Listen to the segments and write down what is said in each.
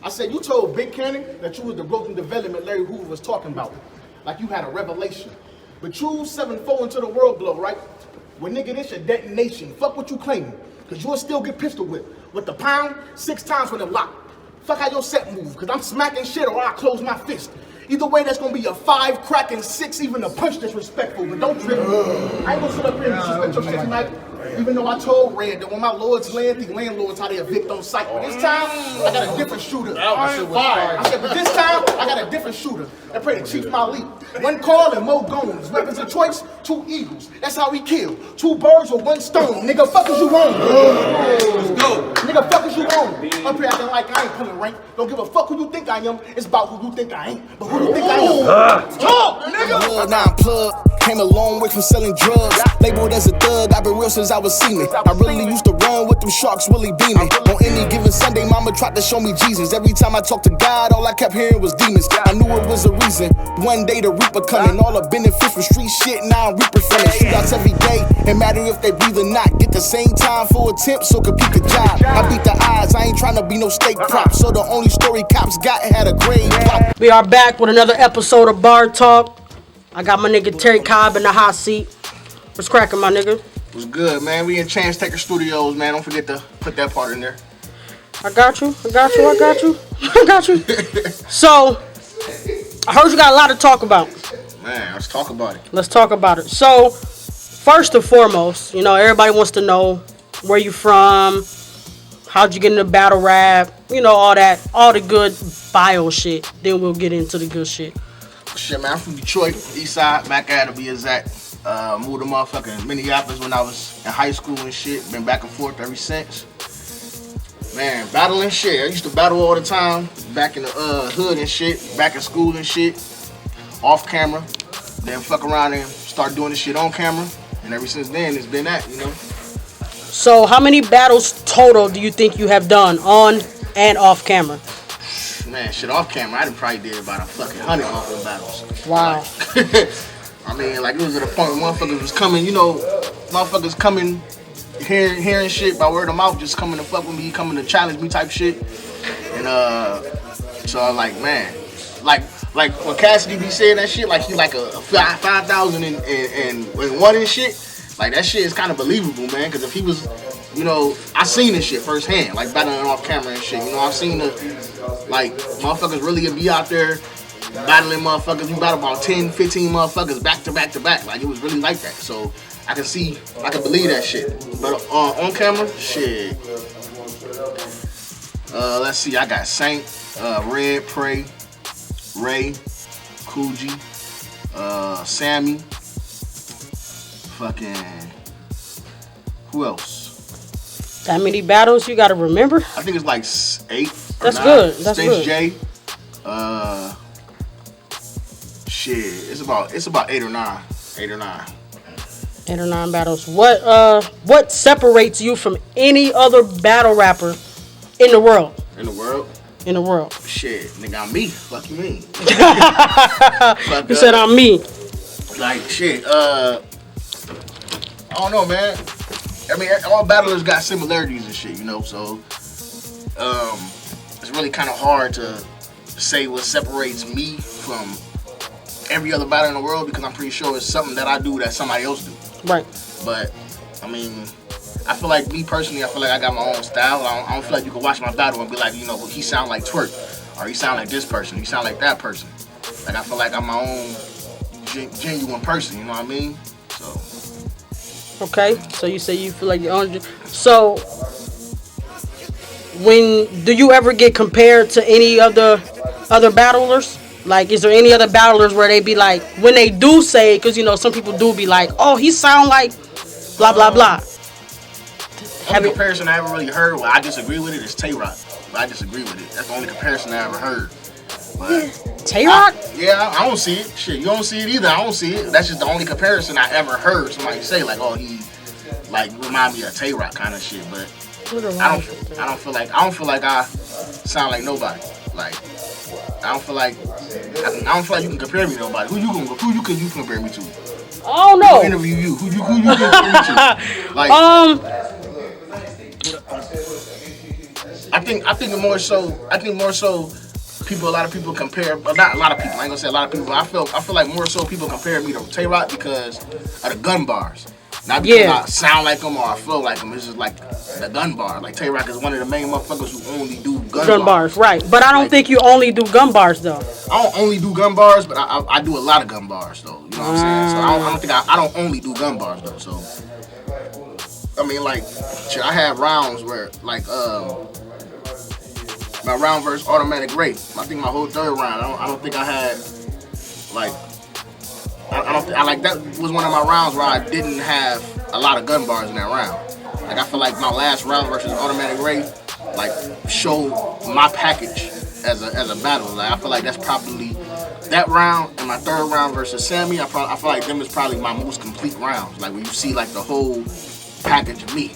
I said, you told Big Cannon that you was the growth and development Larry Hoover was talking about. Like you had a revelation. But you 7-4 into the world blow, right? Well, nigga, this your detonation. Fuck what you claiming. Cause you'll still get pistol whipped. With the pound, 6 times with a lock. Fuck how your set move, cause I'm smacking shit or I close my fist. Either way, that's gonna be a 5 cracking 6, even a punch disrespectful, but don't trip. I ain't gonna sit up here and disrespect your shit tonight. Even though I told Red that when my lords land, the landlords how they evict on site. But this time, I got a different shooter. I said, but this time, I got a different shooter. That pray to Chief Malik. 1 call and more goons. Weapons of choice, 2 eagles. That's how we kill. 2 birds with 1 stone. Nigga, fuck is you wrong? Let's go. Nigga, fuck is you wrong? Up here acting like I ain't pulling rank. Don't give a fuck who you think I am. It's about who you think I ain't. But who you think I am? Talk, nigga. Now I'm plugged. Came a long way from selling drugs. Labeled as a thug, I've been real since I was seeming. I really used to run with them sharks, Willie beaming. On any given Sunday, mama tried to show me Jesus. Every time I talked to God, all I kept hearing was demons. I knew it was a reason. One day the reaper coming. All the benefits from street shit, now I'm reaper from it. Shootouts every day, it matter if they breathe or not. Get the same time for a tip, so complete the job. I beat the odds, I ain't trying to be no steak prop. So the only story cops got had a grave plot. We are back with another episode of Bar Talk. I got my nigga Terry Cobb in the hot seat. What's cracking, my nigga? What's good, man? We in Chance Taker Studios, man. Don't forget to put that part in there. I got you. I got you. So, I heard you got a lot to talk about. Man, let's talk about it. Let's talk about it. So, first and foremost, you know, everybody wants to know where you from, how'd you get into battle rap, you know, all that, all the good bio shit. Then we'll get into the good shit. Shit, man, I'm from Detroit, East Side, Mac to be exact. Moved to motherfucking Minneapolis when I was in high school and shit. Been back and forth ever since. Man, battling shit. I used to battle all the time. Back in the hood and shit. Back in school and shit. Off camera. Then fuck around and start doing this shit on camera. And ever since then, it's been that, you know. So, how many battles total do you think you have done on and off camera? Man, shit, off camera, I done probably did about a fucking 100 off them battles. Wow. Like, I mean, like, it was at a point where motherfuckers was coming, you know, motherfuckers coming, hearing shit by word of mouth, just coming to fuck with me, coming to challenge me type shit. And, so I'm like, man, like when Cassidy be saying that shit, like he like a 5,000 and one and shit, like that shit is kind of believable, man, because if he was, you know, I seen this shit firsthand, like battling off camera and shit, you know, I've seen like, motherfuckers really be out there battling motherfuckers. You battle about 10, 15 motherfuckers back to back to back. Like, it was really like that. So, I can believe that shit. But on camera, shit. Let's see, I got Saint, Red, Prey, Ray, Coogee, Sammy, fucking, who else? That many battles you gotta remember? I think it's like 8. That's good. That's Stage good. J. Shit. It's about 8 or 9. 8 or 9. 8 or 9 battles. What separates you from any other battle rapper in the world? In the world? In the world. Shit, nigga, I'm me. Fuck you mean? You said I'm me. Like shit. I don't know, man. I mean, all battlers got similarities and shit, you know. So, it's really kind of hard to say what separates me from every other battler in the world because I'm pretty sure it's something that I do that somebody else do. Right. But I mean, I feel like me personally, I feel like I got my own style. I don't feel like you can watch my battle and be like, you know, he sound like Twerk, or he sound like this person, he sound like that person. Like I feel like I'm my own genuine person. You know what I mean? So. Okay. So you say you feel like your own. So. Do you ever get compared to any other battlers? Like, is there any other battlers where they be like, when they do say, because, you know, some people do be like, oh, he sound like blah, blah, blah. The only comparison I ever really heard, well, I disagree with it, is Tay-Rock. But I disagree with it. That's the only comparison I ever heard. Tay-Rock? Yeah, I don't see it. Shit, you don't see it either. I don't see it. That's just the only comparison I ever heard somebody say, like, oh, he, like, remind me of Tay-Rock kind of shit. But I don't feel like I sound like nobody. Like, I don't feel like you can compare me to nobody. Who you can compare me to? I don't know. Interview you. Who you can compare me to? Like, I think more so. A lot of people compare, but not a lot of people. I ain't gonna say a lot of people. But I feel like more so people compare me to Tay Rock because of the gun bars. Not because I sound like him or I flow like him. It's just like the gun bar. Like Tay Rock is one of the main motherfuckers who only do gun bars. Right. But I don't think you only do gun bars though. I don't only do gun bars, but I do a lot of gun bars though. You know what I'm saying? So I don't only do gun bars though. So I mean, like, shit, I have rounds where like my round versus automatic rape. I think my whole third round. I don't think I had like. I like that was one of my rounds where I didn't have a lot of gun bars in that round. Like I feel like my last round versus automatic rape, like showed my package as a battle. Like I feel like that's probably that round and my third round versus Sammy. I feel like them is probably my most complete rounds. Like when you see like the whole package of me.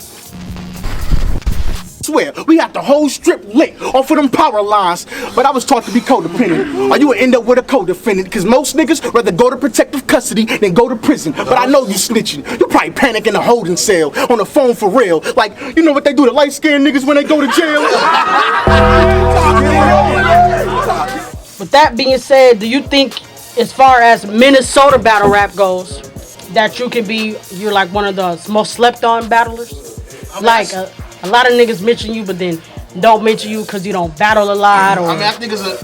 Swear, we got the whole strip lit off of them power lines. But I was taught to be codependent, or you would end up with a co-defendant. Cause most niggas rather go to protective custody than go to prison. But I know you snitching. You probably panic in a holding cell on the phone for real. Like, you know what they do to light-skinned niggas when they go to jail? With that being said, do you think, as far as Minnesota battle rap goes, that you're like one of the most slept on battlers? Like a lot of niggas mention you, but then don't mention you because you don't battle a lot. Or... I think it's a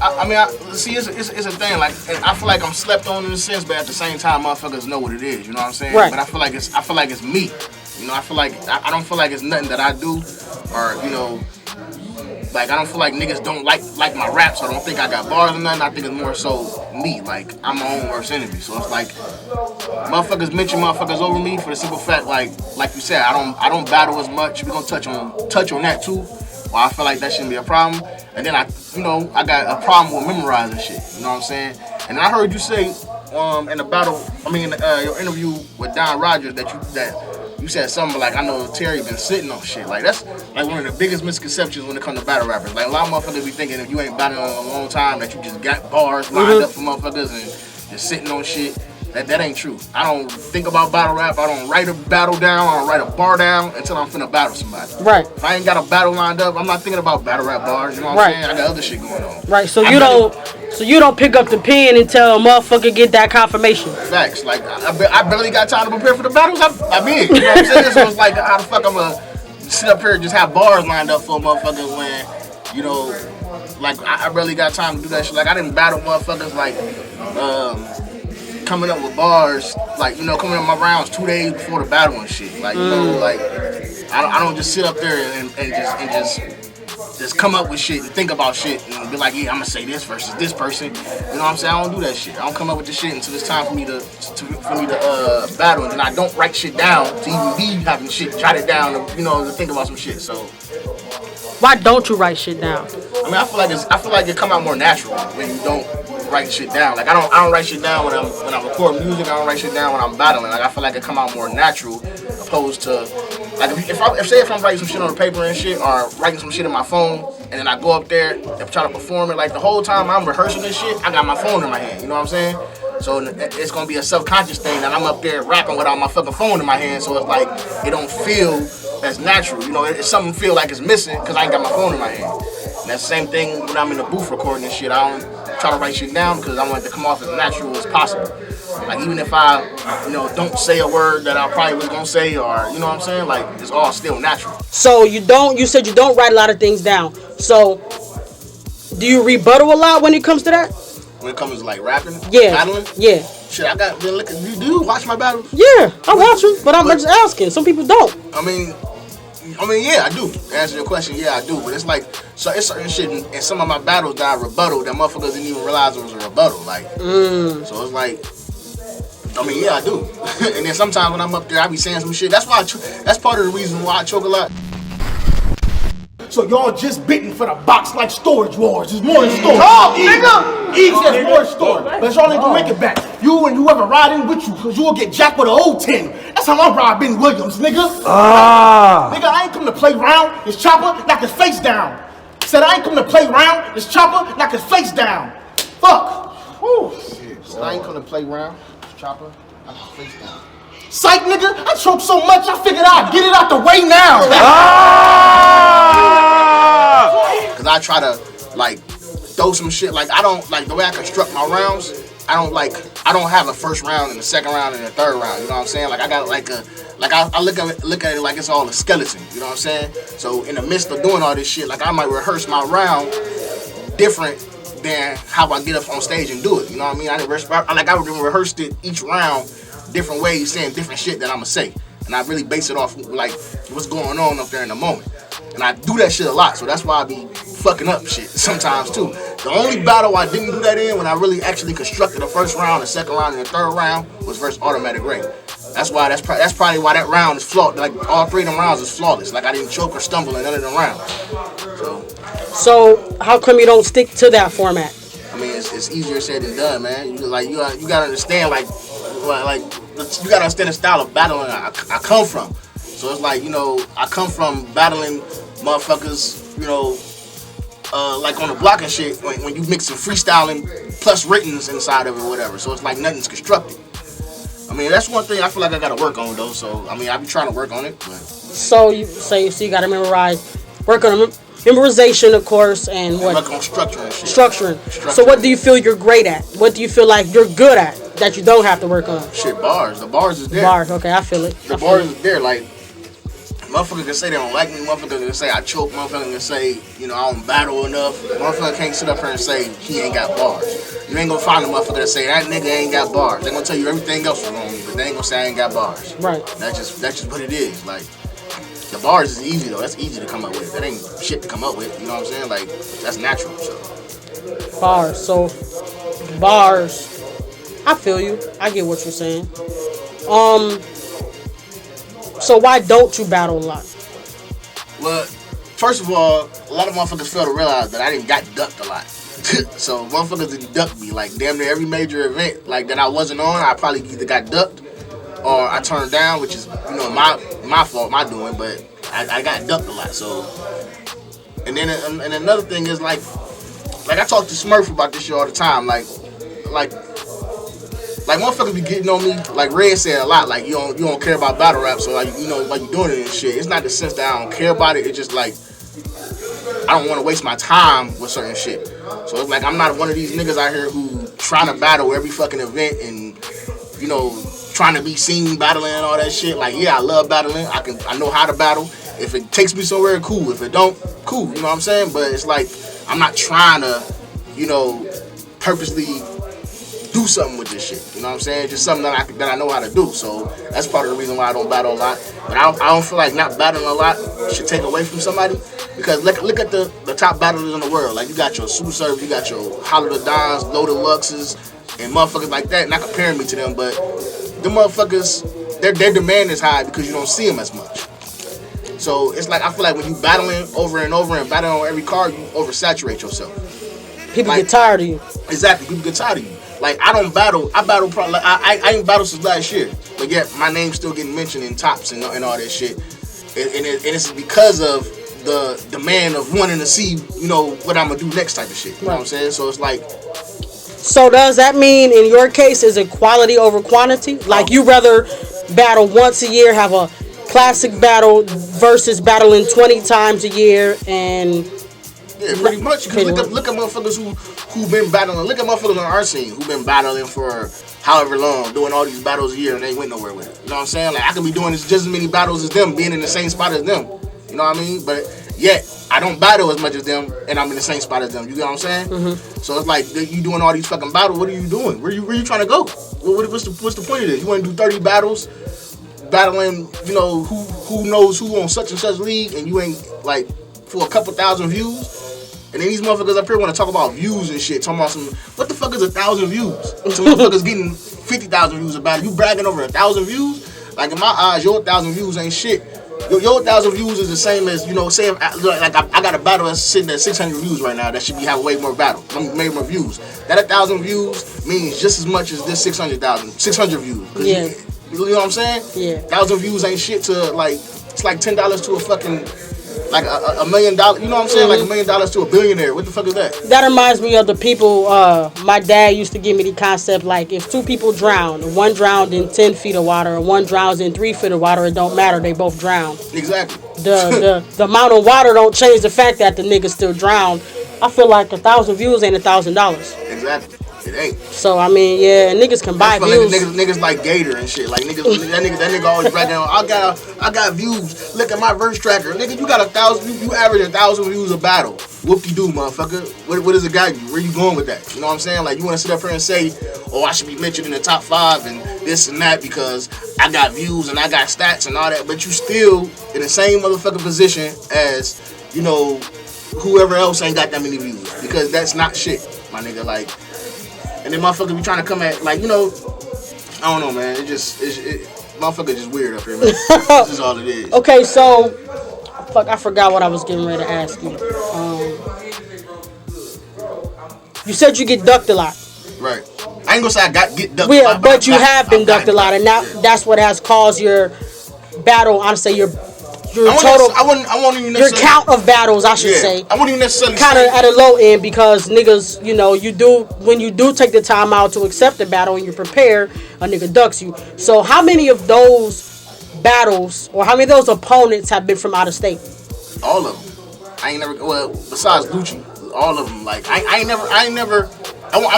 thing. Like, I feel like I'm slept on in a sense, but at the same time, motherfuckers know what it is. You know what I'm saying? Right. But I feel like it's me. You know, I don't feel like it's nothing that I do, or you know, like I don't feel like niggas don't like my raps. I don't think I got bars or nothing. I think it's more so me. Like I'm my own worst enemy. So it's like motherfuckers mention motherfuckers over me for the simple fact, like you said, I don't battle as much. We're gonna touch on that too. Well, I feel like that shouldn't be a problem. And then I got a problem with memorizing shit. You know what I'm saying? And I heard you say in the battle, your interview with Don Rogers that you said something like, I know Terry been sitting on shit. Like that's like one of the biggest misconceptions when it comes to battle rappers. Like a lot of motherfuckers be thinking if you ain't battling in a long time that you just got bars lined up for motherfuckers and just sitting on shit. That ain't true. I don't think about battle rap. I don't write a battle down. I don't write a bar down until I'm finna battle somebody. Right. If I ain't got a battle lined up, I'm not thinking about battle rap bars. You know what I'm saying? I got other shit going on. Right. So you don't pick up the pen until a motherfucker get that confirmation. Facts. Like I barely got time to prepare for the battles. I mean, you know what I'm saying? So it's like, how the fuck I'm gonna sit up here and just have bars lined up for a motherfucker when, you know, like I barely got time to do that shit. Like I didn't battle motherfuckers like coming up with bars, like, you know, coming up my rounds 2 days before the battle and shit. Like, you know, like I don't just sit up there and just come up with shit and think about shit and be like, yeah, I'm gonna say this versus this person. You know what I'm saying? I don't do that shit. I don't come up with the shit until it's time for me to battle, and then I don't write shit down to even be having shit jotted down, to think about some shit. So why don't you write shit down? I mean, I feel like it come out more natural when you don't write shit down. Like I don't write shit down when I'm recording music. I don't write shit down when I'm battling. Like I feel like it come out more natural, opposed to like if I'm writing some shit on the paper and shit, or writing some shit in my phone, and then I go up there and try to perform it. Like the whole time I'm rehearsing this shit, I got my phone in my hand. You know what I'm saying? So it's gonna be a subconscious thing that I'm up there rapping without my fucking phone in my hand. So it's like it don't feel as natural. You know, it's something feel like it's missing because I ain't got my phone in my hand. And that's the same thing when I'm in the booth recording this shit. I don't try to write shit down because I want it to come off as natural as possible. Like even if I, don't say a word that I probably was gonna say, or you know what I'm saying, like it's all still natural. So you said you don't write a lot of things down. So do you rebuttal a lot when it comes to that? When it comes to like rapping, battling, shit, I got been looking. Do you watch my battles? Yeah, I watch them, but I'm just asking. Some people don't. I mean, yeah, I do. To answer your question, yeah, I do. But it's like, so it's certain shit in some of my battles that I rebuttal that motherfuckers didn't even realize it was a rebuttal. Like, so it's like, yeah, I do. And then sometimes when I'm up there, I be saying some shit. That's why. That's part of the reason why I choke a lot. So y'all just bitten for the box like Storage Wars. There's more in store. Oh, nigga! There's more in store. But y'all ain't gonna make it back. You and whoever riding with you, cause you will get jacked with an old 10. That's how I ride Ben Williams, nigga. Nigga, I ain't come to play round. This chopper, knock his face down. Said I ain't come to play round. This chopper, knock his face down. Fuck. Whew. Said I ain't come to play round. This chopper, knock his face down. Psych, nigga, I choked so much I figured I'd get it out the way now. I try to like throw some shit. Like I don't like the way I construct my rounds. I don't have a first round and a second round and a third round. You know what I'm saying? Like I got I look at it like it's all a skeleton. You know what I'm saying? So in the midst of doing all this shit, like I might rehearse my round different than how I get up on stage and do it. You know what I mean? I rehearsed it each round different ways, saying different shit that I'ma say, and I really base it off like what's going on up there in the moment. And I do that shit a lot, so that's why I be fucking up shit sometimes too. The only battle I didn't do that in when I really actually constructed the first round, the second round, and the third round was versus Automatic Ray. That's probably why that round is flawed. Like all three of them rounds is flawless. Like I didn't choke or stumble in none of them rounds. So how come you don't stick to that format? I mean, it's easier said than done, man. You gotta understand like you gotta understand the style of battling I come from. So it's like, you know, I come from battling motherfuckers, you know, like on the block and shit, when you mix some freestyling plus writtens inside of it or whatever. So it's like nothing's constructed. I mean, that's one thing I feel like I gotta work on though. So I mean, I be trying to work on it. But. So you gotta work on memorization, of course, and what? Work on structure and shit. Structuring. So what do you feel you're great at? What do you feel like you're good at that you don't have to work on? Shit, bars. The bars is there. Bars. Okay, I feel it. The bars is there. Like. Motherfucker can say they don't like me. Motherfucker can say I choke. Motherfucker can say, you know, I don't battle enough. Motherfucker can't sit up here and say he ain't got bars. You ain't gonna find a motherfucker that say that nigga ain't got bars. They gonna tell you everything else wrong, but they ain't gonna say I ain't got bars. Right. That's just what it is. Like the bars is easy though. That's easy to come up with. That ain't shit to come up with. You know what I'm saying? Like that's natural. So. Bars. So bars. I feel you. I get what you're saying. So why don't you battle a lot? Well, first of all, a lot of motherfuckers fail to realize that I didn't got ducked a lot. So motherfuckers didn't duck me. Like damn near every major event like that I wasn't on, I probably either got ducked or I turned down, which is, you know, my fault, my doing, but I got ducked a lot. So and then and another thing is like I talk to Smurf about this shit all the time. Like motherfuckers be getting on me, like Red said a lot, like you don't care about battle rap, so like, you know, like you doing it and shit. It's not the sense that I don't care about it, it's just like I don't want to waste my time with certain shit. So it's like I'm not one of these niggas out here who trying to battle every fucking event and, you know, trying to be seen battling and all that shit. Like yeah, I love battling, I know how to battle. If it takes me somewhere, cool. If it don't, cool, you know what I'm saying? But it's like I'm not trying to, you know, purposely do something with this shit, you know what I'm saying? Just something that I know how to do. So that's part of the reason why I don't battle a lot. But I don't feel like not battling a lot should take away from somebody, because look at the top battlers in the world. Like you got your Sue Surf, you got your Hollow the Dons, Loaded Luxes, and motherfuckers like that. Not comparing me to them, but the motherfuckers, their demand is high because you don't see them as much. So it's like I feel like when you battling over and over and battling on every card, you oversaturate yourself. People get tired of you. Exactly, people get tired of you. Like I don't battle. I battle probably. I ain't battled since last year, but yet my name's still getting mentioned in tops and all that shit. And it's because of the demand of wanting to see, you know, what I'm gonna do next type of shit. You know what I'm saying? So it's like. So does that mean in your case is it quality over quantity? Like you rather battle once a year, have a classic battle versus battling 20 times a year and. Yeah, pretty much. Look at motherfuckers who been battling. Look at motherfuckers on our scene who been battling for however long, doing all these battles a year and they ain't went nowhere with it. You know what I'm saying? Like I could be doing just as many battles as them, being in the same spot as them. You know what I mean? But yet I don't battle as much as them, and I'm in the same spot as them. You know what I'm saying? Mm-hmm. So it's like you doing all these fucking battles. What are you doing? Where you trying to go? What's the point of this? You want to do 30 battles, battling? You know who knows who on such and such league, and you ain't like for a couple thousand views. And then these motherfuckers up here want to talk about views and shit. Talking about some, what the fuck is 1,000 views? Some motherfuckers getting 50,000 views about it. You bragging over 1,000 views? Like in my eyes, your 1,000 views ain't shit. Your 1,000 views is the same as, you know, say if I got a battle that's sitting at 600 views right now that should be having way more way more views. That 1,000 views means just as much as this 600 views. Yeah. You know what I'm saying? Yeah. 1,000 views ain't shit to like, it's like $10 to a fucking Like $1 million, you know what I'm saying? Like $1 million to a billionaire. What the fuck is that? That reminds me of the people, my dad used to give me the concept, like, if two people drown, and one drowned in 10 feet of water, and one drowns in 3 feet of water, it don't matter, they both drown. Exactly. The amount of water don't change the fact that the nigga still drowned. I feel like 1,000 views ain't $1,000. Exactly. It ain't. So I mean, yeah, niggas can buy views. Niggas like Gator and shit. Like niggas, that nigga always bragging on. I got views. Look at my verse tracker, nigga. You got 1,000. You average 1,000 views a battle. Whoop-de-doo, motherfucker. What does it got you? Where you going with that? You know what I'm saying? Like you want to sit up here and say, oh, I should be mentioned in the top 5 and this and that because I got views and I got stats and all that. But you still in the same motherfucking position as whoever else ain't got that many views because that's not shit, my nigga. Like. And then motherfuckers be trying to come at, like, I don't know, man. Motherfucker just weird up here, man. This is all it is. Okay, so, I forgot what I was getting ready to ask you. You said you get ducked a lot. Right. I ain't gonna say get ducked a lot. Yeah, but you have been ducked a lot, and that's what has caused your battle, honestly, your total, your count of battles, I should say. I wouldn't even necessarily kind of at a low end because niggas, when you do take the time out to accept the battle and you prepare, a nigga ducks you. So how many of those battles or how many of those opponents have been from out of state? All of them. I ain't never. Well, besides Gucci, all of them. Like I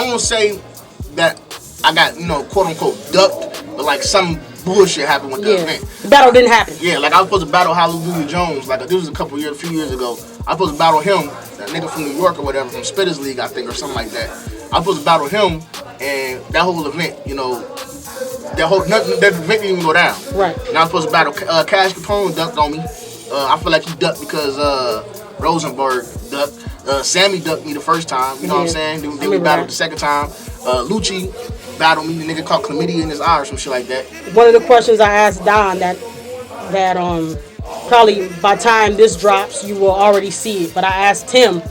won't say that I got quote unquote ducked, but like some bullshit happened with the event. The battle didn't happen. Yeah, like I was supposed to battle Hallelujah Jones. Like this was a few years ago. I was supposed to battle him, that nigga from New York or whatever, from Spitters League, I think, or something like that. I was supposed to battle him, and that whole event, that event didn't even go down. Right. And I was supposed to battle Cash Capone ducked on me. I feel like he ducked because Rosenberg ducked. Sammy ducked me the first time. You know what I'm saying? Then we battled the second time. Lucci battled me. The nigga caught chlamydia in his eye or some shit like that. One of the questions I asked Don that probably by time this drops you will already see it, but I asked him,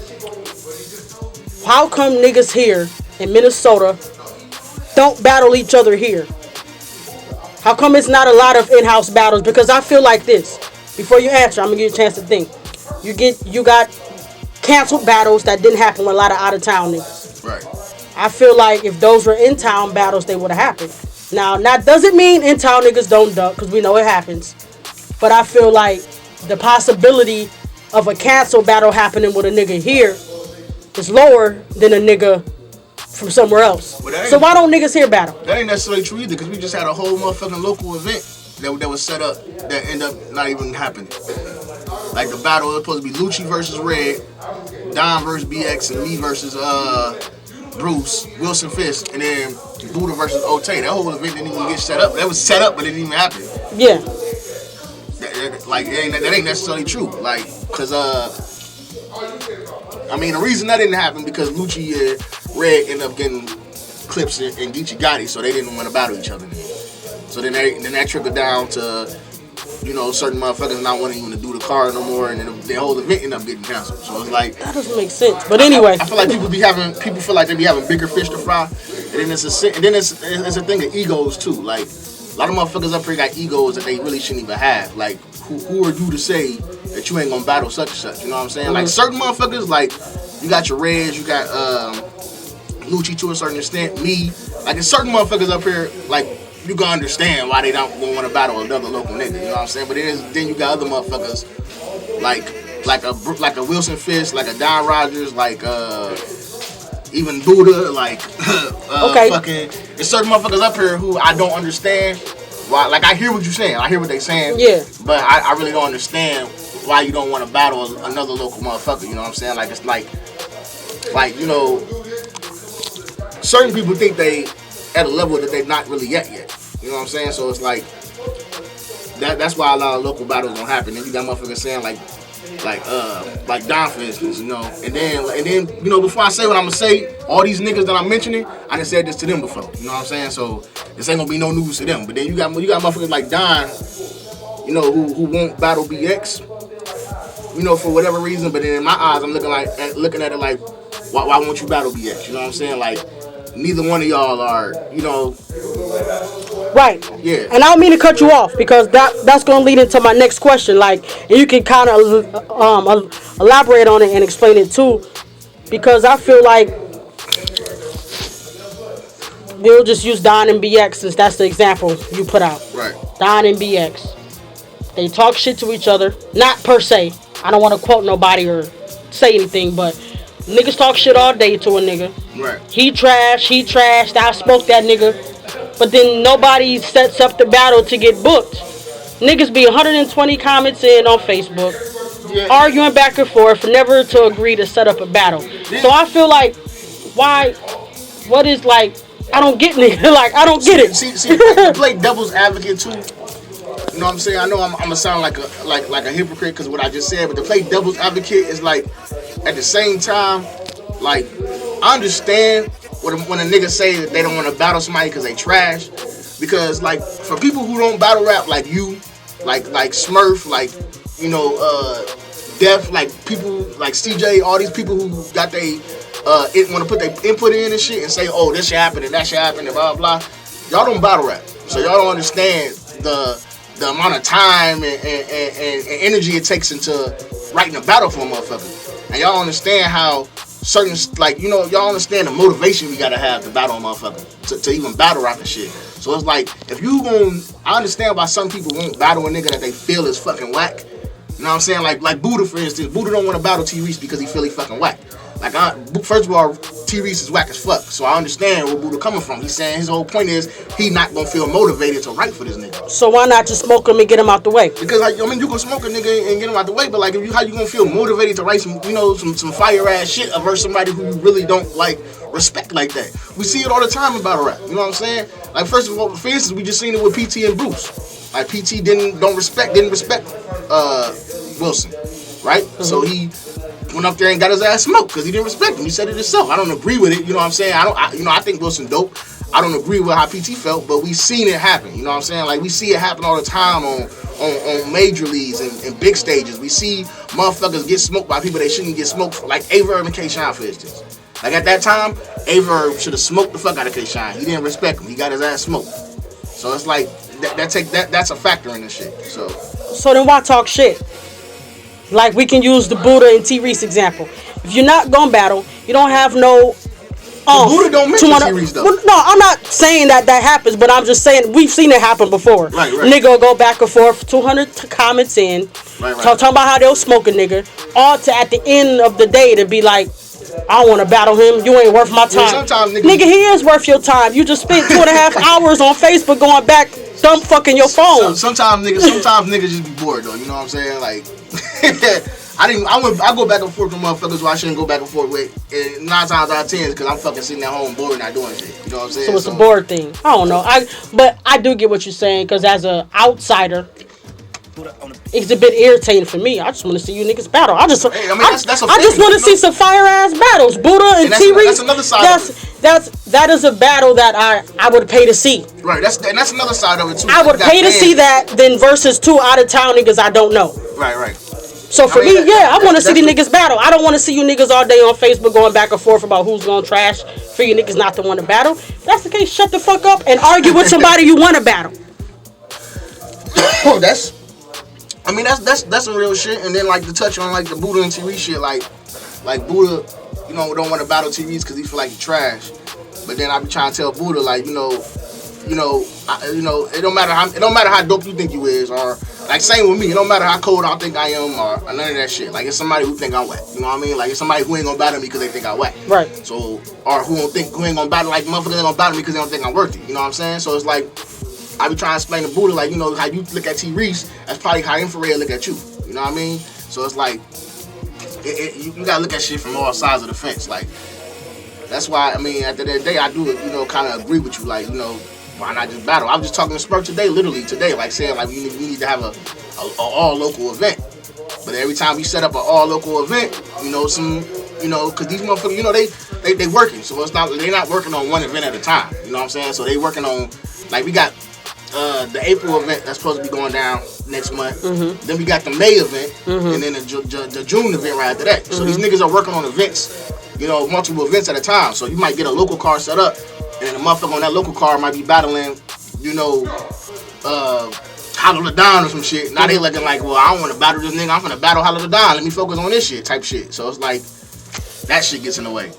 how come niggas here in Minnesota don't battle each other here? How come it's not a lot of in-house battles? Because I feel like this. Before you answer, I'm gonna give you a chance to think. You got canceled battles that didn't happen with a lot of out-of-town niggas. Right. I feel like if those were in-town battles, they would have happened. Now, that doesn't mean in-town niggas don't duck, because we know it happens. But I feel like the possibility of a canceled battle happening with a nigga here is lower than a nigga from somewhere else. So why don't niggas here battle? That ain't necessarily true either, because we just had a whole motherfucking local event that was set up that ended up not even happening. Like the battle was supposed to be Lucci versus Red, Don versus BX, and me versus Bruce, Wilson Fisk, and then Buddha versus Otay. That whole event didn't even get set up. That was set up, but it didn't even happen. Yeah. That ain't necessarily true. Like, cause the reason that didn't happen because Lucci and Red ended up getting clips in Geechee Gotti, so they didn't want to battle each other. So then that trickled down to certain motherfuckers not wanting even to do the card no more, and then the whole event ended up getting canceled. So it's like that doesn't make sense. But anyway, I feel like people feel like they be having bigger fish to fry, and then it's a thing of egos too. Like a lot of motherfuckers up here got egos that they really shouldn't even have. Like who are you to say that you ain't gonna battle such and such? You know what I'm saying? Mm-hmm. Like certain motherfuckers, like you got your Reds, you got Lucci to a certain extent, me. Like there's certain motherfuckers up here like. You can understand why they don't want to battle another local nigga, you know what I'm saying? But then you got other motherfuckers like a Wilson Fisk, like a Don Rogers, like even Buddha, like fucking. There's certain motherfuckers up here who I don't understand why. Like I hear what you're saying, I hear what they saying, yeah. But I really don't understand why you don't want to battle another local motherfucker. You know what I'm saying? Like it's like certain people think they at a level that they're not really at yet. You know what I'm saying? So it's like that's why a lot of local battles don't happen. Then you got motherfuckers saying like Don, for instance, and then before I say what I'm gonna say, all these niggas that I'm mentioning, I done said this to them before. You know what I'm saying? So this ain't gonna be no news to them. But then you got motherfuckers like Don, who won't battle BX, for whatever reason. But then in my eyes, I'm looking at it like, why won't you battle BX? You know what I'm saying? Like neither one of y'all are, Right. Yeah. And I don't mean to cut you off because that's going to lead into my next question. Like, and you can kind of elaborate on it and explain it too, because I feel like we'll just use Don and BX since that's the example you put out. Right. Don and BX. They talk shit to each other. Not per se. I don't want to quote nobody or say anything, but niggas talk shit all day to a nigga. Right. He trashed, I spoke that nigga. But then nobody sets up the battle to get booked. Niggas be 120 comments in on Facebook, arguing back and forth, never to agree to set up a battle. So I feel like, what is like, I don't get nigga, like, I don't get it. See, to play devil's advocate too. You know what I'm saying? I know I'm gonna sound like a hypocrite because of what I just said, but to play devil's advocate is like, at the same time, like, I understand when a nigga say that they don't want to battle somebody because they trash, because like for people who don't battle rap like you, like Smurf, like Def, like people like CJ, all these people who got they want to put their input in and shit and say, oh, this should happen and that should happen and blah blah. Y'all don't battle rap, so y'all don't understand the amount of time and energy it takes into writing a battle for a motherfucker. And y'all understand how certain, like, y'all understand the motivation we gotta have to battle a motherfucker, to even battle rap and shit. So it's like, if you I understand why some people won't battle a nigga that they feel is fucking whack. You know what I'm saying? Like Buddha, for instance. Buddha don't want to battle T. Reese because he feel he fucking whack. Like, first of all, T. Reese is whack as fuck, so I understand where Buddha coming from. He's saying his whole point is he not gonna feel motivated to write for this nigga. So why not just smoke him and get him out the way? Because you can smoke a nigga and get him out the way, but like, how you gonna feel motivated to write some fire ass shit versus somebody who you really don't like respect like that? We see it all the time in battle rap. You know what I'm saying? Like, first of all, for instance, we just seen it with PT and Bruce. Like, PT didn't respect Wilson, right? Mm-hmm. So he went up there and got his ass smoked because he didn't respect him. He said it himself. I don't agree with it. You know what I'm saying? I think Wilson dope. I don't agree with how PT felt, but we seen it happen. You know what I'm saying? Like, we see it happen all the time on major leagues and big stages. We see motherfuckers get smoked by people they shouldn't get smoked for. Like Averb and K-Shine, for instance. Like, at that time, Averb should have smoked the fuck out of K-Shine. He didn't respect him. He got his ass smoked. So it's like that's a factor in this shit. So then why talk shit? Like, we can use the Buddha and T. Reese example. If you're not gonna battle, you don't have no. Buddha don't mention T. Reese though. Well, no, I'm not saying that happens, but I'm just saying we've seen it happen before. Right. Nigga will go back and forth, 200 comments in, talking about how they'll smoke a nigga, all to at the end of the day to be like, I don't want to battle him. You ain't worth my time. Well, sometimes nigga, he is worth your time. You just spent 2.5 hours on Facebook going back, thumb fucking your phone. Sometimes niggas just be bored though. You know what I'm saying? Like, I go back and forth with motherfuckers who I shouldn't go back and forth with. And 9 times out of 10 because I'm fucking sitting at home bored, not doing shit. You know what I'm saying? So it's a bored thing. I don't know. But I do get what you're saying, because as an outsider, it's a bit irritating for me. I just want to see you niggas battle. I just want to see some fire ass battles. Buddha and T. Reese. That's another side of it. That is a battle that I would pay to see. Right. That's another side of it too. I would pay to see that than versus 2 out of town niggas I don't know. Right. So for me, I want to see the niggas battle. I don't want to see you niggas all day on Facebook going back and forth about who's gonna trash for you niggas not to want to battle. If that's the case, shut the fuck up and argue with somebody you want to battle. That's some real shit. And then, like, to touch on like the Buddha and T. Reese shit, like Buddha, don't want to battle T. Reese because he feel like he trash. But then I be trying to tell Buddha, like, it don't matter how dope you think you is, or like same with me. It don't matter how cold I think I am, or none of that shit. Like, it's somebody who think I'm whack. You know what I mean? Like, it's somebody who ain't gonna battle me because they think I'm whack. Right. So, or who ain't gonna battle, like, motherfuckers ain't gonna battle me because they don't think I'm worthy. You know what I'm saying? So it's like, I be trying to explain to Buddha, like, how you look at T. Reese, that's probably how Infrared look at you. You know what I mean? So it's like, you gotta look at shit from all sides of the fence. Like, that's why, at the end of the day, I do, kind of agree with you. Like, why not just battle? I was just talking to Spurt literally today, like, saying, like, we need to have a all local event. But every time we set up an all local event, because these motherfuckers, they working. So it's not, they're not working on one event at a time. You know what I'm saying? So they working on, like, we got the April event that's supposed to be going down next month. Mm-hmm. Then we got the May event, mm-hmm. and then the June event right after that. Mm-hmm. So these niggas are working on events, multiple events at a time. So you might get a local card set up, and then the motherfucker on that local card might be battling you know, Hollow the Don or some shit. Now they looking like, well, I don't want to battle this nigga. I'm gonna battle Hollow the Don. Let me focus on this shit type shit. So it's like that shit gets in the way.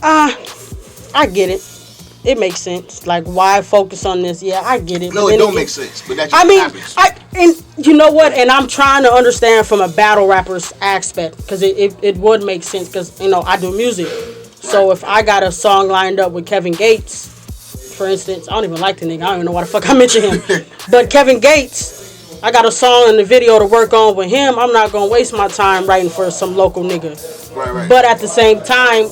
I get it. It makes sense. Like, why focus on this? Yeah, I get it. No, it don't make sense. But that just happens. And you know what? And I'm trying to understand from a battle rapper's aspect, because it would make sense, because, you know, I do music. So if I got a song lined up with Kevin Gates, for instance, I don't even like the nigga. I don't even know why the fuck I mentioned him. But Kevin Gates, I got a song in the video to work on with him. I'm not going to waste my time writing for some local nigga. Right. But at the same time,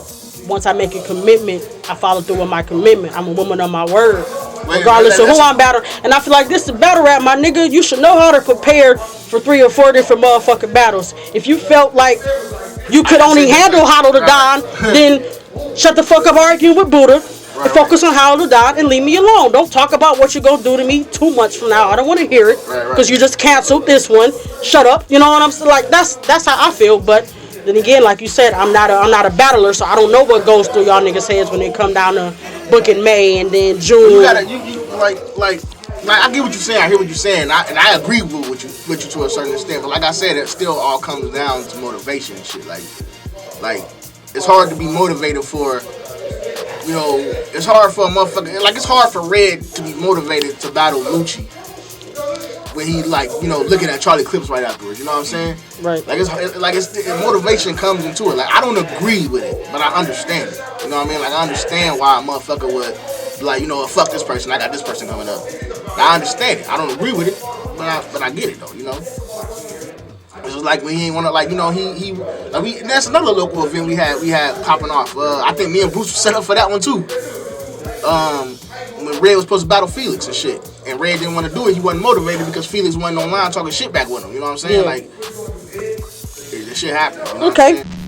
once I make a commitment, I follow through with my commitment. I'm a woman of my word, regardless of who I'm battling. And I feel like this is battle rap, my nigga. You should know how to prepare for 3 or 4 different motherfucking battles. If you felt like you could only handle Hollow the Don, then shut the fuck up arguing with Buddha and focus on Hollow the Don and leave me alone. Don't talk about what you're gonna do to me too much from now. I don't want to hear it because you just canceled this one. Shut up. You know what I'm saying? Like that's how I feel. But then again, like you said, I'm not a battler, so I don't know what goes through y'all niggas' heads when they come down to booking May and then June. You gotta, like I get what you're saying. I hear what you're saying, and I agree with you to a certain extent. But like I said, it still all comes down to motivation and shit. Like it's hard to be motivated for, you know, it's hard for a motherfucker. Like it's hard for Red to be motivated to battle Lucci when he, like, you know, looking at Charlie Clips right afterwards. You know what I'm saying? Right. Like it's motivation comes into it. Like I don't agree with it, but I understand it. You know what I mean? Like I understand why a motherfucker would be like, you know, fuck this person. I got this person coming up. I understand it. I don't agree with it, but I get it though. You know. It was like when he ain't want to, like, you know, that's another local event we had popping off. I think me and Bruce were set up for that one too. When Red was supposed to battle Felix and shit, and Red didn't want to do it. He wasn't motivated because Felix wasn't online talking shit back with him. You know what I'm saying? Yeah. Like, this shit happened. You know Okay. what I'm saying?